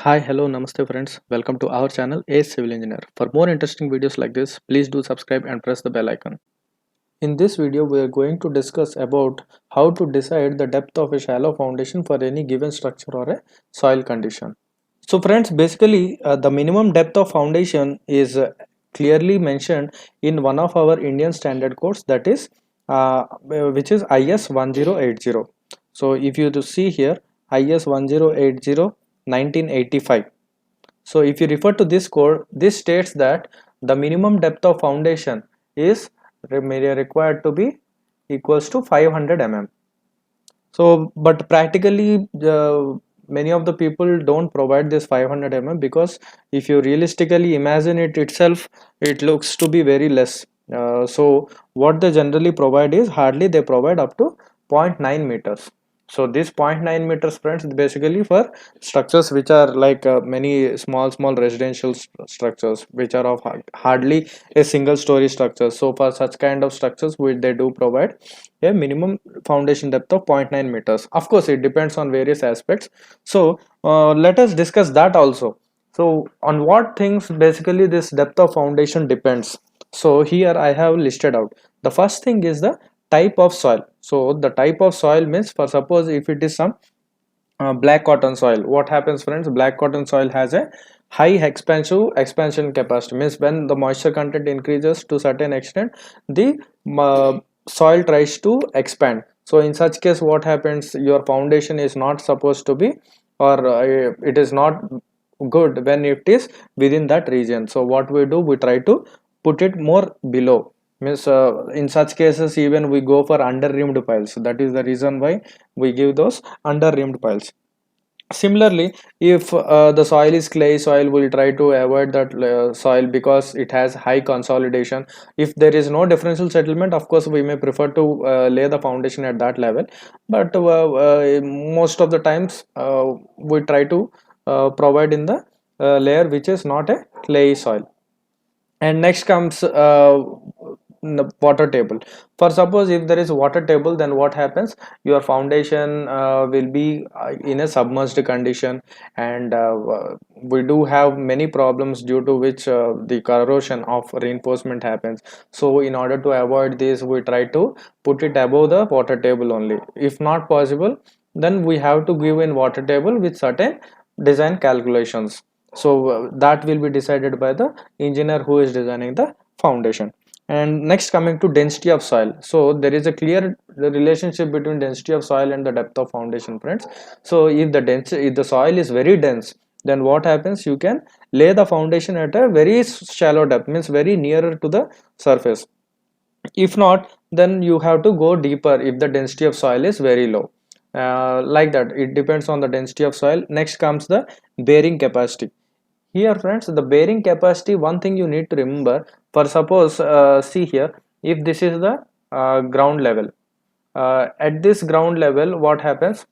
Hi, hello, namaste friends. Welcome to our channel Ace Civil Engineer. For more interesting videos like this, please do subscribe and press the bell icon. In this video, we are going to discuss about how to decide the depth of a shallow foundation for any given structure or a soil condition. So friends, basically the minimum depth of foundation is clearly mentioned in one of our Indian standard codes, that is which is IS 1080. So if you to see here, IS 1080 1985. So if you refer to this code, this states that the minimum depth of foundation is required to be equals to 500 mm. So but practically many of the people don't provide this 500 mm, because if you realistically imagine it itself, it looks to be very less. So what they generally provide is hardly they provide up to zero point 0.9 meters. So this 0.9 meters, friends, is basically for structures which are like many small residential structures which are of hardly a single story structure. So for such kind of structures, which they do provide a minimum foundation depth of zero point 0.9 meters. Of course, it depends on various aspects. So let us discuss that also. So on what things basically this depth of foundation depends. So here I have listed out. The first thing is the type of soil. So the type of soil means, for suppose if it is some black cotton soil, what happens, friends? Black cotton soil has a high expansion capacity, means when the moisture content increases to certain extent, the soil tries to expand. So in such case, what happens, your foundation is not supposed to be, or it is not good when it is within that region. So what we do, we try to put it more below, means in such cases even we go for under rimmed piles. That is the reason why we give those under rimmed piles. Similarly, if the soil is clay soil, we'll try to avoid that soil because it has high consolidation. If there is no differential settlement, of course we may prefer to lay the foundation at that level, but most of the times we try to provide in the layer which is not a clay soil. And next comes the water table. For suppose if there is water table, then what happens, your foundation will be in a submerged condition, and we do have many problems due to which the corrosion of reinforcement happens. So in order to avoid this, we try to put it above the water table only. If not possible, then we have to give in water table with certain design calculations. So that will be decided by the engineer who is designing the foundation. And next, coming to density of soil. So there is a clear relationship between density of soil and the depth of foundation, friends. So if the soil is very dense, then what happens, you can lay the foundation at a very shallow depth, means very nearer to the surface. If not, then you have to go deeper if the density of soil is very low. Like that, it depends on the density of soil. Next comes the bearing capacity. Here, friends, the bearing capacity, one thing you need to remember, for suppose see here, if this is the ground level, at this ground level, what happens,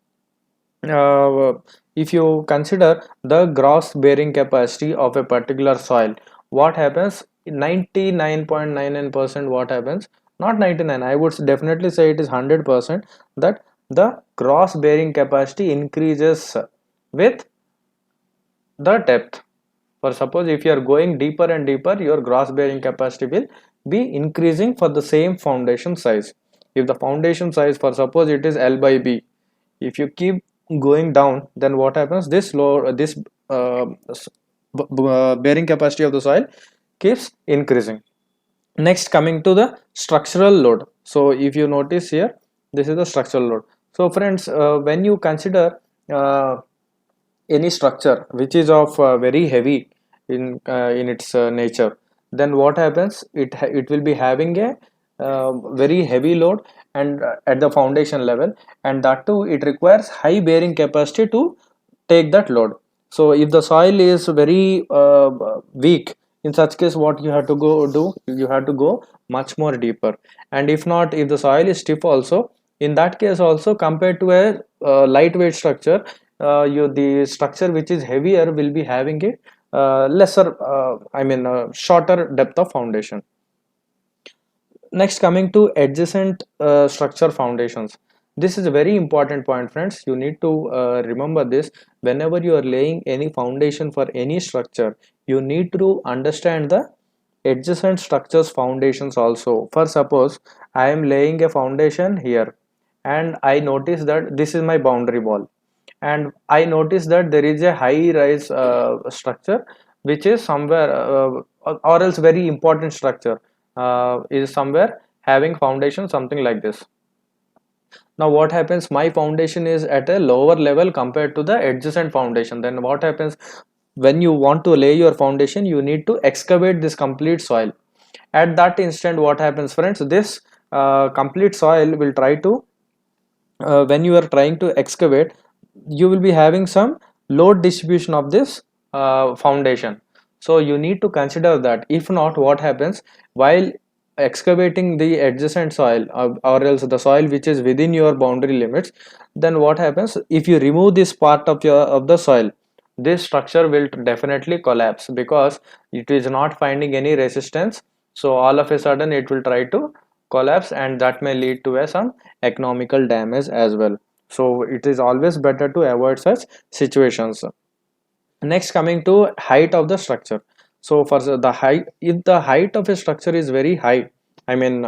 uh, if you consider the gross bearing capacity of a particular soil, what happens, 99.99%, what happens, not 99, I would definitely say it is 100%, that the gross bearing capacity increases with the depth. For suppose if you are going deeper and deeper, your gross bearing capacity will be increasing for the same foundation size. If the foundation size, for suppose it is L by B, if you keep going down, then what happens, this load, this bearing capacity of the soil keeps increasing. Next, coming to the structural load. So if you notice here, this is the structural load. So friends, when you consider any structure which is of very heavy in its nature, then what happens, it will be having a very heavy load, and at the foundation level, and that too it requires high bearing capacity to take that load. So if the soil is very weak, in such case, what you have to go do, you have to go much more deeper. And if not, if the soil is stiff also, in that case also, compared to a lightweight structure, the structure which is heavier will be having a lesser, shorter depth of foundation. Next, coming to adjacent structure foundations. This is a very important point, friends. You need to remember this. Whenever you are laying any foundation for any structure, you need to understand the adjacent structures foundations also. For suppose I am laying a foundation here, and I notice that this is my boundary wall, and I notice that there is a high rise structure which is somewhere or else very important structure is somewhere having foundation something like this. Now what happens, my foundation is at a lower level compared to the adjacent foundation. Then what happens, when you want to lay your foundation, you need to excavate this complete soil. At that instant, what happens, friends, this complete soil will try to when you are trying to excavate, you will be having some load distribution of this foundation. So you need to consider that. If not, what happens, while excavating the adjacent soil or else the soil which is within your boundary limits, then what happens, if you remove this part of your of the soil, this structure will definitely collapse because it is not finding any resistance. So all of a sudden it will try to collapse, and that may lead to some economical damage as well. So it is always better to avoid such situations. Next, coming to height of the structure. So for the height, if the height of a structure is very high, I mean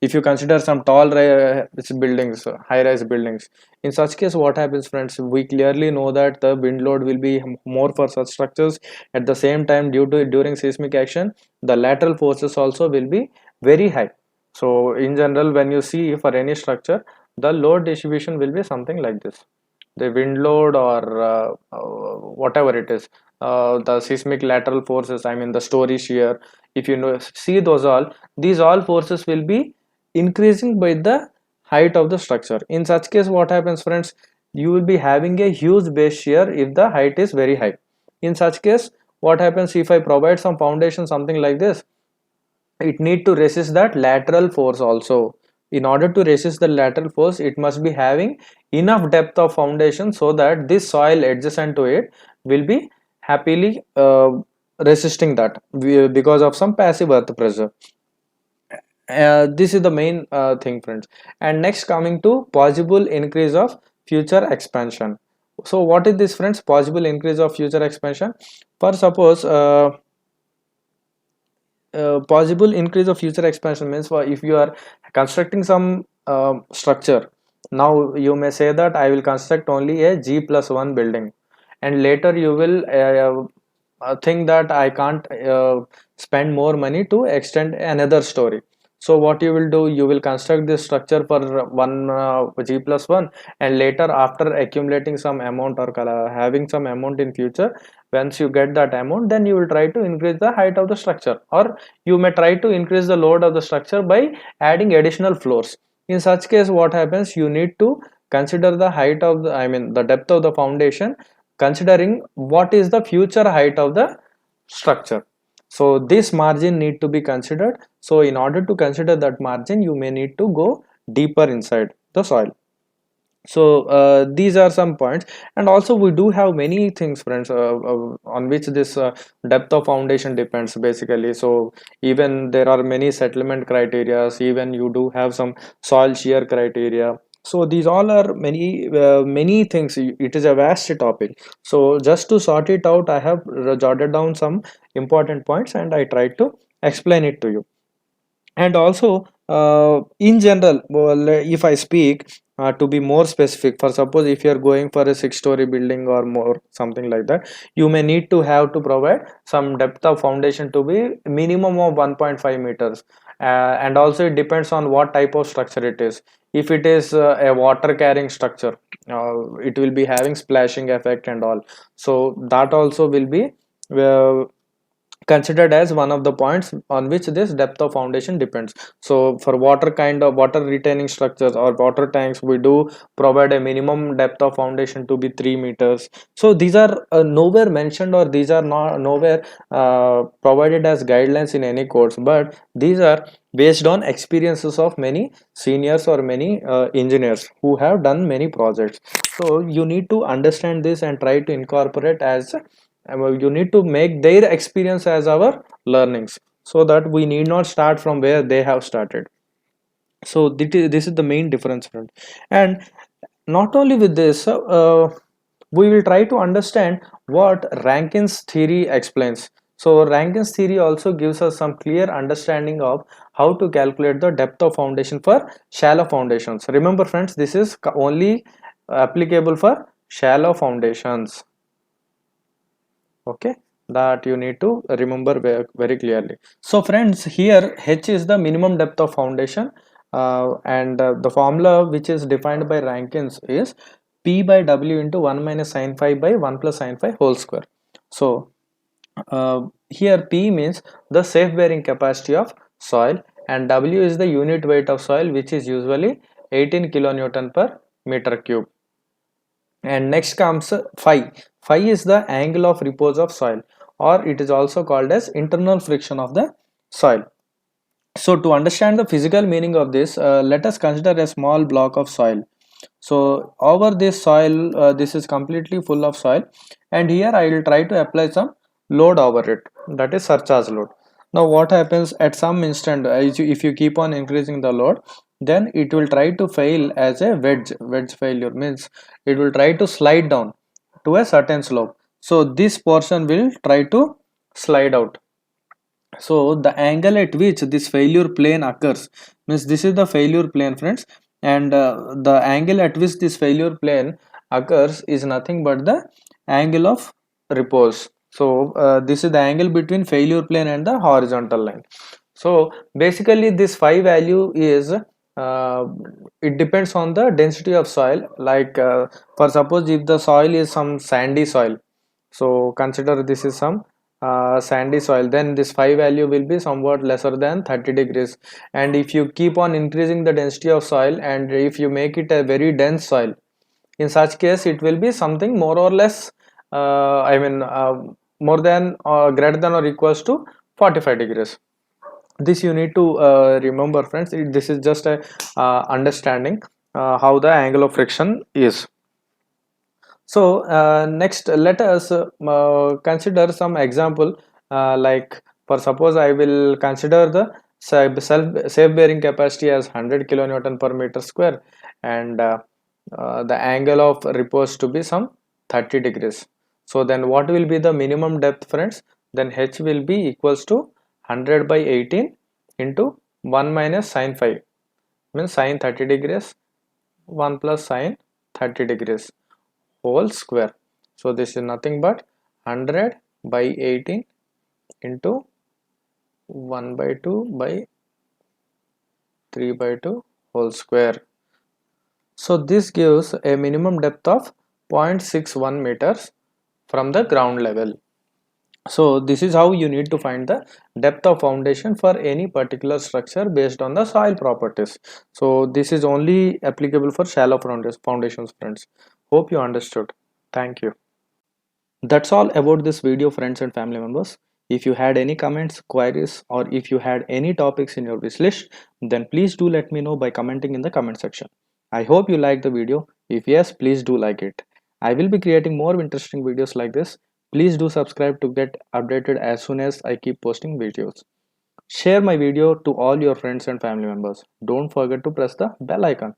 if you consider some tall buildings, high rise buildings, in such case what happens, friends, we clearly know that the wind load will be more for such structures. At the same time, during seismic action, the lateral forces also will be very high. So in general, when you see for any structure, the load distribution will be something like this. The wind load or whatever it is, the seismic lateral forces, I mean the story shear, if you know, see those all, these all forces will be increasing by the height of the structure. In such case, what happens, friends, you will be having a huge base shear if the height is very high. In such case, what happens, if I provide some foundation something like this, it need to resist that lateral force also. In order to resist the lateral force, it must be having enough depth of foundation so that this soil adjacent to it will be happily resisting that because of some passive earth pressure. This is the main thing, friends. And next, coming to possible increase of future expansion. So what is this, friends, possible increase of future expansion? For suppose possible increase of future expansion means, for if you are constructing some structure, now you may say that I will construct only a G+1 building, and later you will think that I can't spend more money to extend another story. So what you will do, you will construct this structure for one G+1, and later, after accumulating some amount or having some amount in future, once you get that amount, then you will try to increase the height of the structure, or you may try to increase the load of the structure by adding additional floors. In such case, what happens, you need to consider the height of the, I mean the depth of the foundation, considering what is the future height of the structure. So this margin need to be considered. So in order to consider that margin, you may need to go deeper inside the soil. So these are some points. And also we do have many things, friends, on which this depth of foundation depends basically. So even there are many settlement criteria, even you do have some soil shear criteria. So these all are many things. It is a vast topic. So just to sort it out, I have jotted down some important points and I tried to explain it to you. And also in general, well, if I speak to be more specific, for suppose if you are going for a 6-story building or more something like that, you may need to have to provide some depth of foundation to be minimum of 1.5 meters. And also it depends on what type of structure it is. If it is a water carrying structure, it will be having splashing effect and all, so that also will be uh, considered as one of the points on which this depth of foundation depends. So for water kind of water retaining structures or water tanks, we do provide a minimum depth of foundation to be 3 meters. So these are nowhere mentioned, or these are not nowhere provided as guidelines in any course, but these are based on experiences of many seniors or many engineers who have done many projects. So you need to understand this and try to incorporate as you need to make their experience as our learnings, so that we need not start from where they have started. So this is the main difference, friend. And not only with this, we will try to understand what Rankin's theory explains. So Rankin's theory also gives us some clear understanding of how to calculate the depth of foundation for shallow foundations. Remember friends, this is only applicable for shallow foundations. Okay, that you need to remember very clearly. So friends, here H is the minimum depth of foundation, and the formula which is defined by Rankins is P by W into 1 minus sin phi by 1 plus sin phi whole square. So here P means the safe bearing capacity of soil, and W is the unit weight of soil, which is usually 18 kilonewton per meter cube. And next comes phi. Phi is the angle of repose of soil, or it is also called as internal friction of the soil. So to understand the physical meaning of this, let us consider a small block of soil. So over this soil, this is completely full of soil, and here I will try to apply some load over it, that is surcharge load. Now what happens at some instant, if you keep on increasing the load, then it will try to fail as a wedge failure, means it will try to slide down to a certain slope. So this portion will try to slide out. So the angle at which this failure plane occurs, means this is the failure plane, friends, and the angle at which this failure plane occurs is nothing but the angle of repose. So this is the angle between failure plane and the horizontal line. So basically this phi value is it depends on the density of soil. Like for suppose if the soil is some sandy soil, so consider this is some sandy soil, then this phi value will be somewhat lesser than 30 degrees. And if you keep on increasing the density of soil, and if you make it a very dense soil, in such case it will be something more or less more than greater than or equals to 45 degrees. This you need to remember, friends. This is just a understanding how the angle of friction is. So next let us consider some example, like for suppose I will consider the safe bearing capacity as 100 kilonewton per meter square, and the angle of repose to be some 30 degrees. So then what will be the minimum depth, friends? Then H will be equals to 100 by 18 into 1 minus sin phi, means sin 30 degrees, 1 plus sin 30 degrees whole square. So this is nothing but 100 by 18 into 1 by 2 by 3 by 2 whole square. So this gives a minimum depth of 0.61 meters from the ground level. So this is how you need to find the depth of foundation for any particular structure based on the soil properties. So this is only applicable for shallow foundations, friends. Hope you understood. Thank you. That's all about this video, friends and family members. If you had any comments, queries, or if you had any topics in your wish list, then please do let me know by commenting in the comment section. I hope you liked the video. If yes, please do like it. I will be creating more interesting videos like this. Please do subscribe to get updated as soon as I keep posting videos. Share my video to all your friends and family members. Don't forget to press the bell icon.